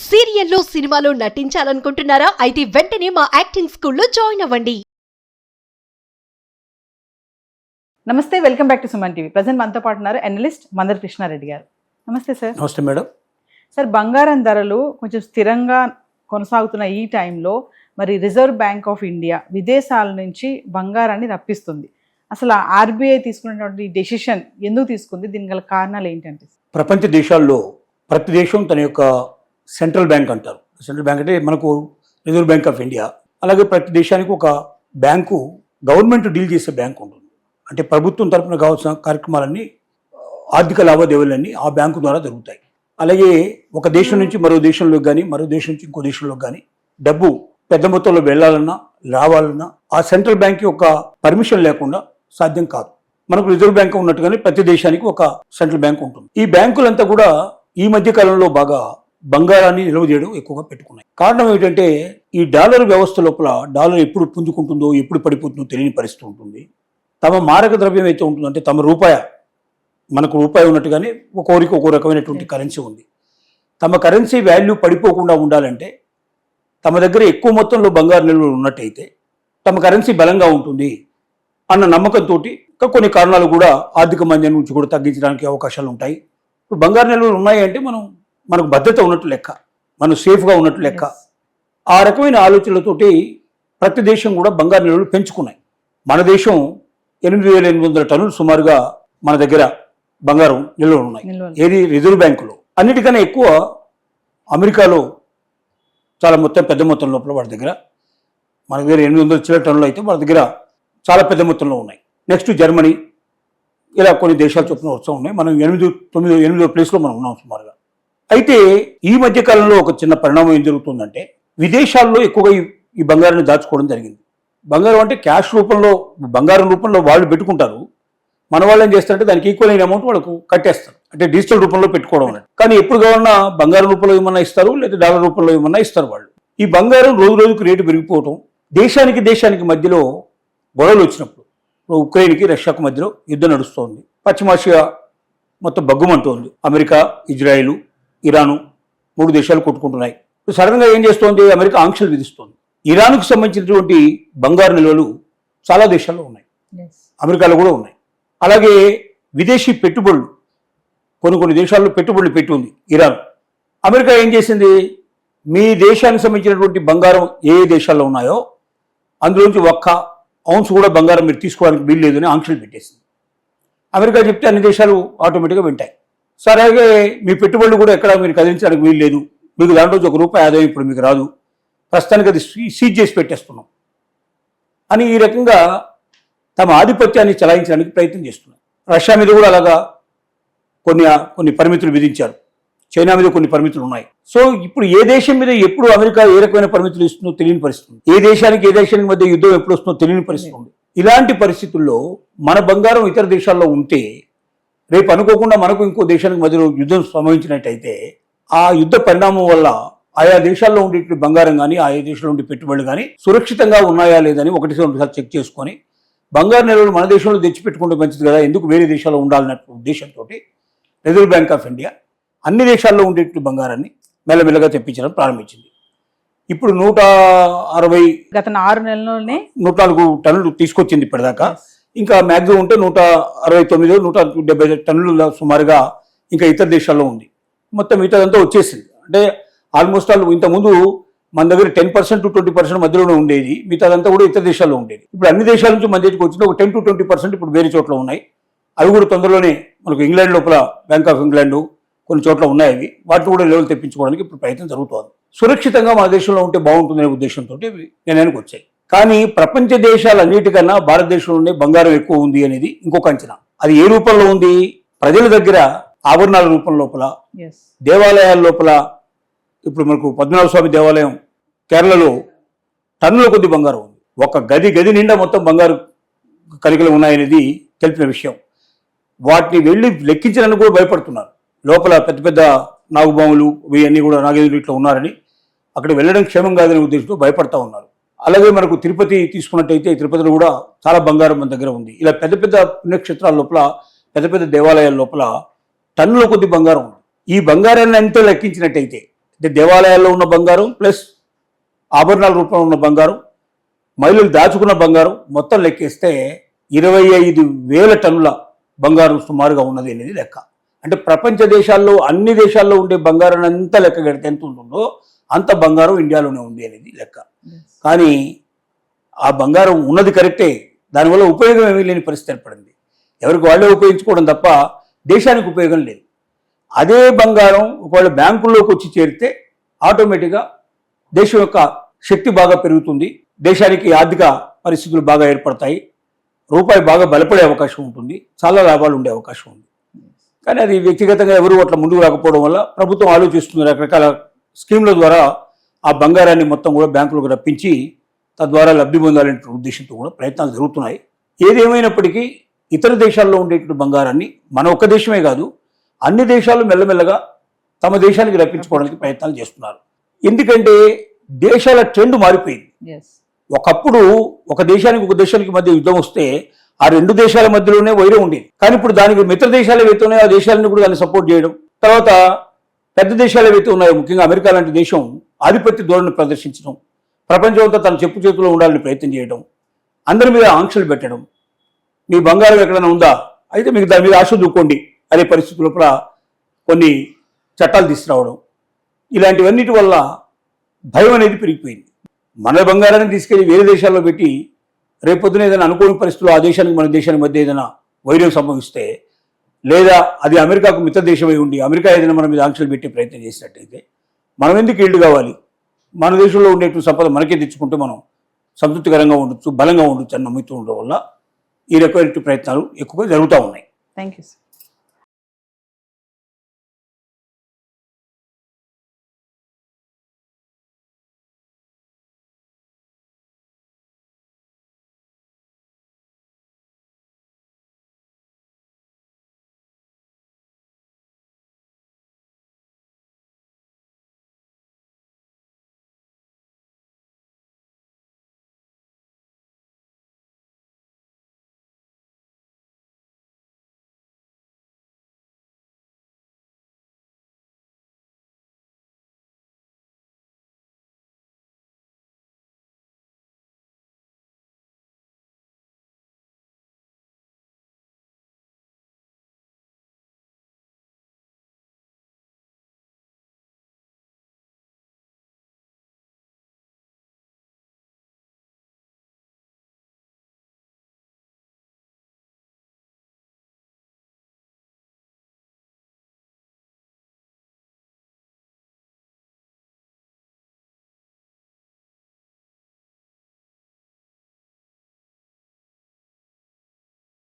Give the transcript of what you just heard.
సీరియల్లో సినిమాలో నటించాలనుకుంటున్నారా? అయితే వెంటనే మా యాక్టింగ్ స్కూల్లో జాయిన్ అవ్వండి. నమస్తే, welcome back to Suman TV. Present మనతో పాటు ఉన్నారు అనలిస్ట్ మందర్ కృష్ణారెడ్డి గారు. నమస్తే సార్. నమస్తే మేడం. సార్, బంగారం ధరలు కొంచెం స్థిరంగా కొనసాగుతున్న ఈ టైంలో మరి రిజర్వ్ బ్యాంక్ ఆఫ్ ఇండియా విదేశాల నుంచి బంగారాన్ని రప్పిస్తుంది. అసలు ఆర్బీఐ తీసుకున్నటువంటి డెసిషన్ ఎందుకు తీసుకుంది? దీని గల కారణాలు ఏంటంటే, ప్రపంచ దేశాల్లో ప్రతి దేశం తన యొక్క సెంట్రల్ బ్యాంక్ అంటారు. సెంట్రల్ బ్యాంక్ అంటే మనకు రిజర్వ్ బ్యాంక్ ఆఫ్ ఇండియా. అలాగే ప్రతి దేశానికి ఒక బ్యాంకు, గవర్నమెంట్ డీల్ చేసే బ్యాంక్ ఉంటుంది. అంటే ప్రభుత్వం తరఫున కావాల్సిన కార్యక్రమాలన్నీ, ఆర్థిక లావాదేవీలన్నీ ఆ బ్యాంకు ద్వారా జరుగుతాయి. అలాగే ఒక దేశం నుంచి మరో దేశంలోకి కానీ, మరో దేశం నుంచి ఇంకో దేశంలోకి కానీ డబ్బు పెద్ద మొత్తంలో వెళ్ళాలన్నా రావాలన్నా ఆ సెంట్రల్ బ్యాంక్ యొక్క పర్మిషన్ లేకుండా సాధ్యం కాదు. మనకు రిజర్వ్ బ్యాంక్ ఉన్నట్టుగానే ప్రతి దేశానికి ఒక సెంట్రల్ బ్యాంక్ ఉంటుంది. ఈ బ్యాంకులంతా కూడా ఈ మధ్య కాలంలో బాగా బంగారాన్ని నిల్వ చేయడం ఎక్కువగా పెట్టుకున్నాయి. కారణం ఏమిటంటే, ఈ డాలర్ వ్యవస్థ లోపల డాలర్ ఎప్పుడు పుంజుకుంటుందో ఎప్పుడు పడిపోతుందో తెలియని పరిస్థితి ఉంటుంది. తమ మారక ద్రవ్యం అయితే ఉంటుందంటే తమ రూపాయ, మనకు రూపాయి ఉన్నట్టుగానే ఒక్కొరికి ఒక్కో రకమైనటువంటి కరెన్సీ ఉంది. తమ కరెన్సీ వాల్యూ పడిపోకుండా ఉండాలంటే తమ దగ్గర ఎక్కువ మొత్తంలో బంగారు నిల్వలు ఉన్నట్టయితే తమ కరెన్సీ బలంగా ఉంటుంది అన్న నమ్మకంతో ఇంకా కొన్ని కారణాలు కూడా ఆర్థిక మాంద్యం నుంచి కూడా తగ్గించడానికి అవకాశాలు ఉంటాయి. ఇప్పుడు బంగారు నిల్వలు ఉన్నాయి అంటే మనకు భద్రత ఉన్నట్టు లెక్క, మనం సేఫ్గా ఉన్నట్టు లెక్క. ఆ రకమైన ఆలోచనలతోటి ప్రతి దేశం కూడా బంగారు నిల్వలు పెంచుకున్నాయి. మన దేశం 8,800 టన్నులు సుమారుగా మన దగ్గర బంగారం నిల్వలు ఉన్నాయి. ఏది రిజర్వ్ బ్యాంకులో. అన్నిటికన్నా ఎక్కువ అమెరికాలో చాలా పెద్ద మొత్తం లోపల వాడి దగ్గర, మన దగ్గర 800 చిల్లర టన్నులు అయితే వాళ్ళ దగ్గర చాలా పెద్ద మొత్తంలో ఉన్నాయి. నెక్స్ట్ జర్మనీ, ఇలా కొన్ని దేశాలు చొప్పున వస్తూ ఉన్నాయి. మనం 8వ ప్లేస్లో మనం ఉన్నాం సుమారుగా. అయితే ఈ మధ్య కాలంలో ఒక చిన్న పరిణామం ఏం జరుగుతుందంటే, విదేశాల్లో ఎక్కువగా ఈ బంగారాన్ని దాచుకోవడం జరిగింది. బంగారం అంటే క్యాష్ రూపంలో, బంగారం రూపంలో వాళ్ళు పెట్టుకుంటారు. మన వాళ్ళు ఏం చేస్తారంటే దానికి ఈక్వల్ అయిన అమౌంట్ వాళ్ళకు కట్టేస్తారు. అంటే డిజిటల్ రూపంలో పెట్టుకోవడం అనేది. కానీ ఎప్పుడు కావాలన్నా బంగారం రూపంలో ఏమన్నా ఇస్తారు, లేదా డాలర్ రూపంలో ఏమన్నా ఇస్తారు వాళ్ళు. ఈ బంగారం రోజు రోజుకు రేటు పెరిగిపోవటం, దేశానికి మధ్యలో గొడవలు వచ్చినప్పుడు, ఉక్రెయిన్కి రష్యాకు మధ్యలో యుద్ధం నడుస్తోంది. పశ్చిమాసియా మొత్తం బగ్గుమంటోంది. అమెరికా, ఇజ్రాయిల్, ఇరాను 3 దేశాలు కొట్టుకుంటున్నాయి. సడన్గా ఏం చేస్తోంది? అమెరికా ఆంక్షలు విధిస్తోంది. ఇరాన్కు సంబంధించినటువంటి బంగారు నిల్వలు చాలా దేశాల్లో ఉన్నాయి, అమెరికాలో కూడా ఉన్నాయి. అలాగే విదేశీ పెట్టుబడులు కొన్ని దేశాల్లో పెట్టుబడులు పెట్టి ఉంది ఇరాన్. అమెరికా ఏం చేసింది? మీ దేశానికి సంబంధించినటువంటి బంగారం ఏ దేశాల్లో ఉన్నాయో అందులోంచి ఒక్క ఔన్స్ కూడా బంగారం మీరు తీసుకోవడానికి వీలు లేదని ఆంక్షలు పెట్టేసింది. అమెరికా చెప్తే అన్ని దేశాలు ఆటోమేటిక్గా వింటాయి. సరే, మీ పెట్టుబడులు కూడా ఎక్కడ మీరు కదిలించడానికి వీలు లేదు, మీకు దాంట్లో ₹1 ఆదాయం ఇప్పుడు మీకు రాదు, ప్రస్తుతానికి అది సీజ్ చేసి పెట్టేస్తున్నాం అని ఈ రకంగా తమ ఆధిపత్యాన్ని చలాయించడానికి ప్రయత్నం చేస్తున్నారు. రష్యా మీద కూడా అలాగా కొన్ని పరిమితులు విధించారు. చైనా మీద కొన్ని పరిమితులు ఉన్నాయి. సో ఇప్పుడు ఏ దేశం మీద ఎప్పుడు అమెరికా ఏ రకమైన పరిమితులు ఇస్తుందో తెలియని పరిస్థితి ఉంది. ఏ దేశానికి మధ్య యుద్ధం ఎప్పుడు వస్తుందో తెలియని పరిస్థితి ఉంది. ఇలాంటి పరిస్థితుల్లో మన బంగారం ఇతర దేశాల్లో ఉంటే రేపు అనుకోకుండా మనకు ఇంకో దేశానికి మధ్యలో యుద్ధం సంభవించినట్టయితే ఆ యుద్ధ పరిణామం వల్ల ఆయా దేశాల్లో ఉండే బంగారం కానీ, ఆయా దేశాల్లో ఉండే పెట్టుబడులు కానీ సురక్షితంగా ఉన్నాయా లేదని ఒకటి చెక్ చేసుకొని బంగారు నిల్వలు మన దేశంలో తెచ్చిపెట్టుకుంటే మంచిది కదా, ఎందుకు వేరే దేశాల్లో ఉండాలన్న ఉద్దేశంతో రిజర్వ్ బ్యాంక్ ఆఫ్ ఇండియా అన్ని దేశాల్లో ఉండేటువంటి బంగారాన్ని మెల్లమెల్లగా తెప్పించడం ప్రారంభించింది. ఇప్పుడు 160 గత 6 నెలల్లోనే 104 టన్నులు తీసుకొచ్చింది ఇప్పటిదాకా. ఇంకా మ్యాక్సిమం ఉంటే 169, 170 టన్నులు సుమారుగా ఇంకా ఇతర దేశాల్లో ఉంది. మొత్తం మిగతాదంతా వచ్చేసింది. అంటే ఆల్మోస్ట్ ఇంతకుముందు మన దగ్గర 10% to 20% మధ్యలోనే ఉండేది, మిగతాదంతా కూడా ఇతర దేశాల్లో ఉండేది. ఇప్పుడు అన్ని దేశాల నుంచి మన దగ్గరికి వచ్చింది. ఒక 10 to 20% ఇప్పుడు వేరే చోట్ల ఉన్నాయి. అవి కూడా తొందరలోనే మనకు ఇంగ్లాండ్ లోపల బ్యాంక్ ఆఫ్ ఇంగ్లాండ్ కొన్ని చోట్ల ఉన్నాయి. అవి వాటిని కూడా లెవెల్ తెప్పించుకోవడానికి ఇప్పుడు ప్రయత్నం జరుగుతోంది. సురక్షితంగా మన దేశంలో ఉంటే బాగుంటుందనే ఉద్దేశంతో నిర్ణయానికి వచ్చాయి. కానీ ప్రపంచ దేశాలన్నిటికన్నా భారతదేశంలోనే బంగారం ఎక్కువ ఉంది అనేది ఇంకొక అంచనా. అది ఏ రూపంలో ఉంది? ప్రజల దగ్గర ఆభరణాల రూపం లోపల, దేవాలయాల లోపల. ఇప్పుడు మనకు పద్మనాభ స్వామి దేవాలయం కేరళలో టన్నుల కొద్ది బంగారం ఉంది. ఒక గది నిండా మొత్తం బంగారు కణికలు ఉన్నాయనేది తెలిపిన విషయం. వాటిని వెళ్ళి లెక్కించడానికి కూడా భయపడుతున్నారు. లోపల పెద్ద నాగుబాములు ఇవన్నీ కూడా నాగేంద్రులు ఇట్లా ఉన్నారని, అక్కడ వెళ్ళడం క్షేమం కాదనే ఉద్దేశంతో భయపడతా ఉన్నారు. అలాగే మనకు తిరుపతి తీసుకున్నట్టయితే తిరుపతిలో కూడా చాలా బంగారం మన దగ్గర ఉంది. ఇలా పెద్ద పుణ్యక్షేత్రాల లోపల, పెద్ద దేవాలయాల లోపల టన్నుల కొద్ది బంగారం ఉంది. ఈ బంగారాన్ని ఎంతో లెక్కించినట్టయితే అంటే దేవాలయాల్లో ఉన్న బంగారం ప్లస్ ఆభరణాల రూపంలో ఉన్న బంగారం, మహిళలు దాచుకున్న బంగారం మొత్తం లెక్కేస్తే 25,000 టన్నుల బంగారం సుమారుగా ఉన్నది అనేది లెక్క. అంటే ప్రపంచ దేశాల్లో అన్ని దేశాల్లో ఉండే బంగారం అంతా లెక్క కడితే ఎంత ఉంటుందో అంత బంగారం ఇండియాలోనే ఉంది అనేది లెక్క. కానీ ఆ బంగారం ఉన్నది కరెక్టే, దానివల్ల ఉపయోగం ఏమీ లేని పరిస్థితి ఏర్పడింది. ఎవరికి వాళ్ళే ఉపయోగించుకోవడం తప్ప దేశానికి ఉపయోగం లేదు. అదే బంగారం ఒకవేళ బ్యాంకుల్లోకి వచ్చి చేరితే ఆటోమేటిక్గా దేశం యొక్క శక్తి బాగా పెరుగుతుంది, దేశానికి ఆర్థిక పరిస్థితులు బాగా ఏర్పడతాయి, రూపాయి బాగా బలపడే అవకాశం ఉంటుంది, చాలా లాభాలు ఉండే అవకాశం ఉంది. కానీ అది వ్యక్తిగతంగా ఎవరు అట్లా ముందుకు రాకపోవడం వల్ల ప్రభుత్వం ఆలోచిస్తుంది రకరకాల స్కీమ్ల ద్వారా ఆ బంగారాన్ని మొత్తం కూడా బ్యాంకులకు రప్పించి తద్వారా లబ్ధి పొందాలనే ఉద్దేశంతో కూడా ప్రయత్నాలు జరుగుతున్నాయి. ఏదేమైనప్పటికీ ఇతర దేశాల్లో ఉండేటువంటి బంగారాన్ని మన ఒక్క దేశమే కాదు అన్ని దేశాలు మెల్లమెల్లగా తమ దేశానికి రప్పించుకోవడానికి ప్రయత్నాలు చేస్తున్నారు. ఎందుకంటే దేశాల ట్రెండ్ మారిపోయింది. ఒకప్పుడు ఒక దేశానికి మధ్య యుద్ధం వస్తే ఆ రెండు దేశాల మధ్యలోనే వైరం ఉండేది. కానీ ఇప్పుడు దానికి మిత్ర దేశాలు ఏవైతే ఉన్నాయో ఆ దేశాలను కూడా దాన్ని సపోర్ట్ చేయడం, తర్వాత పెద్ద దేశాలు ఏవైతే ఉన్నాయో ముఖ్యంగా అమెరికా లాంటి దేశం ఆధిపత్య ధోరణి ప్రదర్శించడం, ప్రపంచం అంతా తన చెప్పు చేతిలో ఉండాలని ప్రయత్నం చేయడం, అందరి మీద ఆంక్షలు పెట్టడం, మీ బంగారం ఎక్కడైనా ఉందా అయితే మీకు దాని మీద ఆశ దూక్కోండి అనే పరిస్థితి లోపల కొన్ని చట్టాలు తీసుకురావడం, ఇలాంటివన్నిటి వల్ల భయం అనేది పెరిగిపోయింది. మన బంగారాన్ని తీసుకెళ్లి వేరే దేశాల్లో పెట్టి రేపొద్దున ఏదైనా అనుకోని పరిస్థితుల్లో ఆ దేశానికి మన దేశానికి మధ్య ఏదైనా వైరం సంభవిస్తే, లేదా అది అమెరికాకు మిత్ర దేశమై ఉండి అమెరికా ఏదైనా మన మీద ఆంక్షలు పెట్టే ప్రయత్నం చేసినట్టయితే మనం ఎందుకు ఈల్డ్ కావాలి? మన దేశంలో ఉండేటువంటి సంపద మనకే తెచ్చుకుంటే మనం సంతృప్తికరంగా ఉండొచ్చు, బలంగా ఉండొచ్చు అని నమ్ముతూ ఉండడం వల్ల ఈ రకమైన ప్రయత్నాలు ఎక్కువగా జరుగుతూ ఉన్నాయి. Thank you sir.